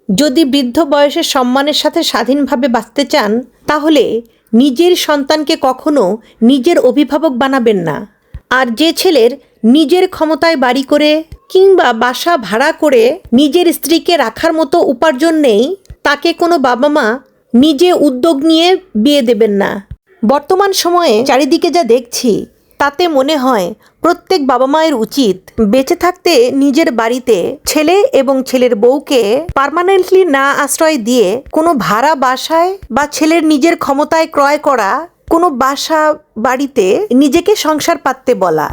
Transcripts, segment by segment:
যদি বৃদ্ধ বয়সে সম্মানের সাথে স্বাধীনভাবে বাঁচতে চান তাহলে নিজের সন্তানকে কখনো নিজের অভিভাবক বানাবেন না। আর যে ছেলের নিজের ক্ষমতায় বাড়ি করে কিংবা বাসা ভাড়া করে নিজের স্ত্রীকে রাখার মতো উপার্জন নেই, তাকে কোনো বাবা মা নিজে উদ্যোগ নিয়ে বিয়ে দেবেন না। বর্তমান সময়ে চারিদিকে যা দেখছি তাতে মনে হয় প্রত্যেক বাবা মায়ের উচিত বেঁচে থাকতে নিজের বাড়িতে ছেলে এবং ছেলের বউকে পার্মানেন্টলি না আশ্রয় দিয়ে কোনো ভাড়া বাসায় বা ছেলের নিজের ক্ষমতায় ক্রয় করা কোনো বাসা বাড়িতে নিজেকে সংসার পাততে বলা।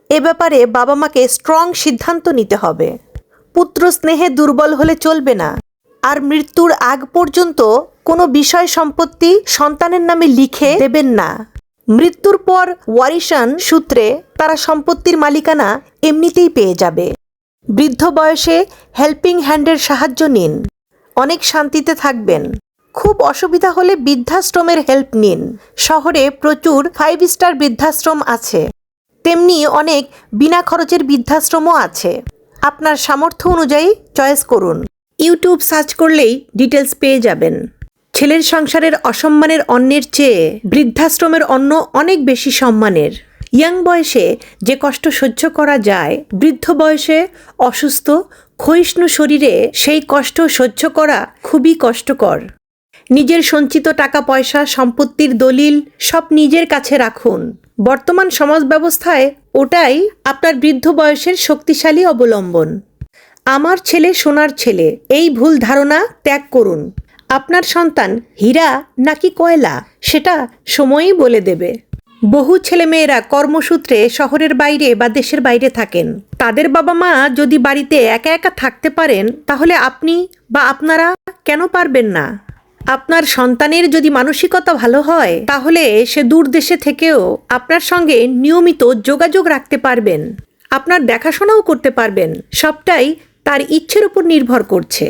এ ব্যাপারে বাবা মাকে স্ট্রং সিদ্ধান্ত নিতে হবে। পুত্র স্নেহে দুর্বল হলে চলবে না। আর মৃত্যুর আগ পর্যন্ত কোনো বিষয় সম্পত্তি সন্তানের নামে লিখে দেবেন না। মৃত্যুর পর ওয়ারিশান সূত্রে তারা সম্পত্তির মালিকানা এমনিতেই পেয়ে যাবে। বৃদ্ধ বয়সে হেল্পিং হ্যান্ডের সাহায্য নিন, অনেক শান্তিতে থাকবেন। খুব অসুবিধা হলে বৃদ্ধাশ্রমের হেল্প নিন। শহরে প্রচুর 5 স্টার বৃদ্ধাশ্রম আছে, তেমনি অনেক বিনা খরচের বৃদ্ধাশ্রমও আছে। আপনার সামর্থ্য অনুযায়ী চয়েস করুন। ইউটিউব সার্চ করলেই ডিটেলস পেয়ে যাবেন। ছেলের সংসারের অসম্মানের অন্যের চেয়ে বৃদ্ধাশ্রমের অন্ন অনেক বেশি সম্মানের। ইয়াং বয়সে যে কষ্ট সহ্য করা যায়, বৃদ্ধ বয়সে অসুস্থ ক্ষয়িষ্ণু শরীরে সেই কষ্ট সহ্য করা খুবই কষ্টকর। নিজের সঞ্চিত টাকা পয়সা সম্পত্তির দলিল সব নিজের কাছে রাখুন। বর্তমান সমাজ ব্যবস্থায় ওটাই আপনার বৃদ্ধ বয়সের শক্তিশালী অবলম্বন। আমার ছেলে সোনার ছেলে, এই ভুল ধারণা ত্যাগ করুন। আপনার সন্তান হীরা নাকি কয়লা সেটা সময়ই বলে দেবে। বহু ছেলেমেয়েরা কর্মসূত্রে শহরের বাইরে বা দেশের বাইরে থাকেন। তাদের বাবা মা যদি বাড়িতে একা একা থাকতে পারেন তাহলে আপনি বা আপনারা কেন পারবেন না? আপনার সন্তানের যদি মানসিকতা ভালো হয় তাহলে সে দূর দেশে থেকেও আপনার সঙ্গে নিয়মিত যোগাযোগ রাখতে পারবেন, আপনার দেখাশোনাও করতে পারবেন। সবটাই তার ইচ্ছের উপর নির্ভর করছে।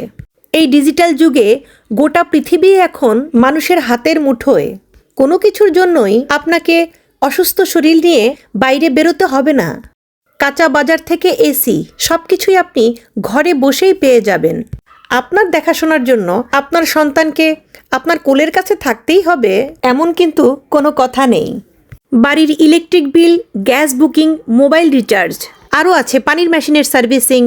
এই ডিজিটাল যুগে গোটা পৃথিবী এখন মানুষের হাতের মুঠোয়। কোনো কিছুর জন্যই আপনাকে অসুস্থ শরীর নিয়ে বাইরে বেরোতে হবে না। কাঁচা বাজার থেকে এসি সব কিছুই আপনি ঘরে বসেই পেয়ে যাবেন। আপনার দেখাশোনার জন্য আপনার সন্তানকে আপনার কোলের কাছে থাকতেই হবে এমন কিন্তু কোনো কথা নেই। বাড়ির electric bill, gas booking, mobile recharge, আরও আছে পানির মেশিনের সার্ভিসিং,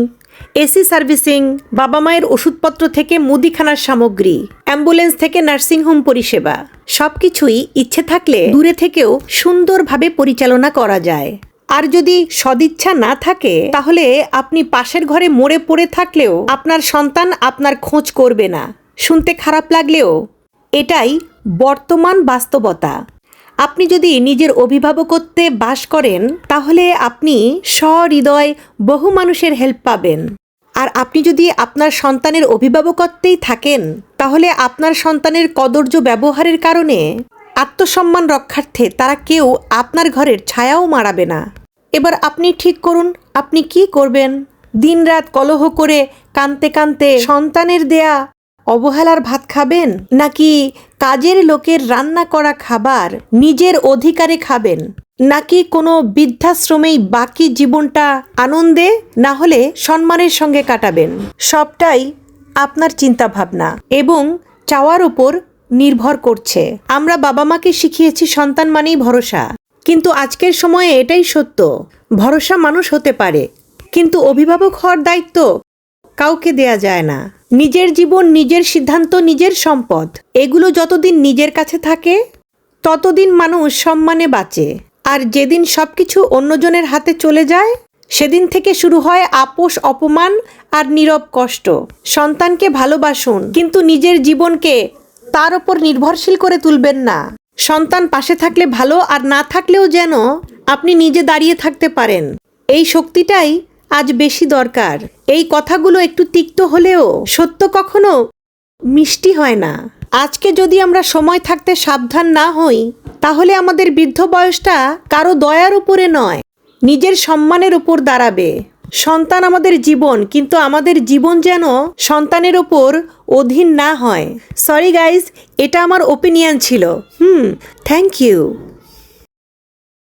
এসি সার্ভিসিং, বাবা মায়ের ওষুধপত্র থেকে মুদিখানার সামগ্রী, অ্যাম্বুলেন্স থেকে নার্সিংহোম পরিষেবা, সব কিছুই ইচ্ছে থাকলে দূরে থেকেও সুন্দরভাবে পরিচালনা করা যায়। আর যদি সদিচ্ছা না থাকে তাহলে আপনি পাশের ঘরে মরে পড়ে থাকলেও আপনার সন্তান আপনার খোঁজ করবে না। শুনতে খারাপ লাগলেও এটাই বর্তমান বাস্তবতা। আপনি যদি নিজের অভিভাবকত্বে বাস করেন তাহলে আপনি সহৃদয় বহু মানুষের হেল্প পাবেন। আর আপনি যদি আপনার সন্তানের অভিভাবকত্বেই থাকেন তাহলে আপনার সন্তানের কদর্য ব্যবহারের কারণে আত্মসম্মান রক্ষার্থে তারা কেউ আপনার ঘরের ছায়াও মাড়াবে না। এবার আপনি ঠিক করুন আপনি কি করবেন। দিনরাত কলহ করে কাঁদতে কাঁদতে সন্তানের দেয়া অবহেলার ভাত খাবেন, নাকি কাজের লোকের রান্না করা খাবার নিজের অধিকারে খাবেন, নাকি কোনো বৃদ্ধাশ্রমেই বাকি জীবনটা আনন্দে না হলে সম্মানের সঙ্গে কাটাবেন? সবটাই আপনার চিন্তা ভাবনা এবং চাওয়ার উপর নির্ভর করছে। আমরা বাবা মাকে শিখিয়েছি সন্তান মানেই ভরসা, কিন্তু আজকের সময়ে এটাই সত্য। ভরসা মানুষ হতে পারে, কিন্তু অভিভাবক হওয়ার দায়িত্ব কাউকে দেয়া যায় না। নিজের জীবন, নিজের সিদ্ধান্ত, নিজের সম্পদ, এগুলো যতদিন নিজের কাছে থাকে ততদিন মানুষ সম্মানে বাঁচে। আর যেদিন সবকিছু অন্যজনের হাতে চলে যায় সেদিন থেকে শুরু হয় আপোষ, অপমান আর নীরব কষ্ট। সন্তানকে ভালোবাসুন, কিন্তু নিজের জীবনকে তার ওপর নির্ভরশীল করে তুলবেন না। সন্তান পাশে থাকলে ভালো, আর না থাকলেও যেন আপনি নিজে দাঁড়িয়ে থাকতে পারেন। এই শক্তিটাই আজ বেশি দরকার। এই কথাগুলো একটু তিক্ত হলেও সত্য কখনো মিষ্টি হয় না। আজকে যদি আমরা সময় থাকতে সাবধান না হই তাহলে আমাদের বৃদ্ধ বয়সটা কারো দয়ার উপরে নয়, নিজের সম্মানের উপর দাঁড়াবে। সন্তান আমাদের জীবন, কিন্তু আমাদের জীবন যেন সন্তানের ওপর অধীন না হয়। সরি গাইজ, এটা আমার ওপিনিয়ন ছিল। Thank you.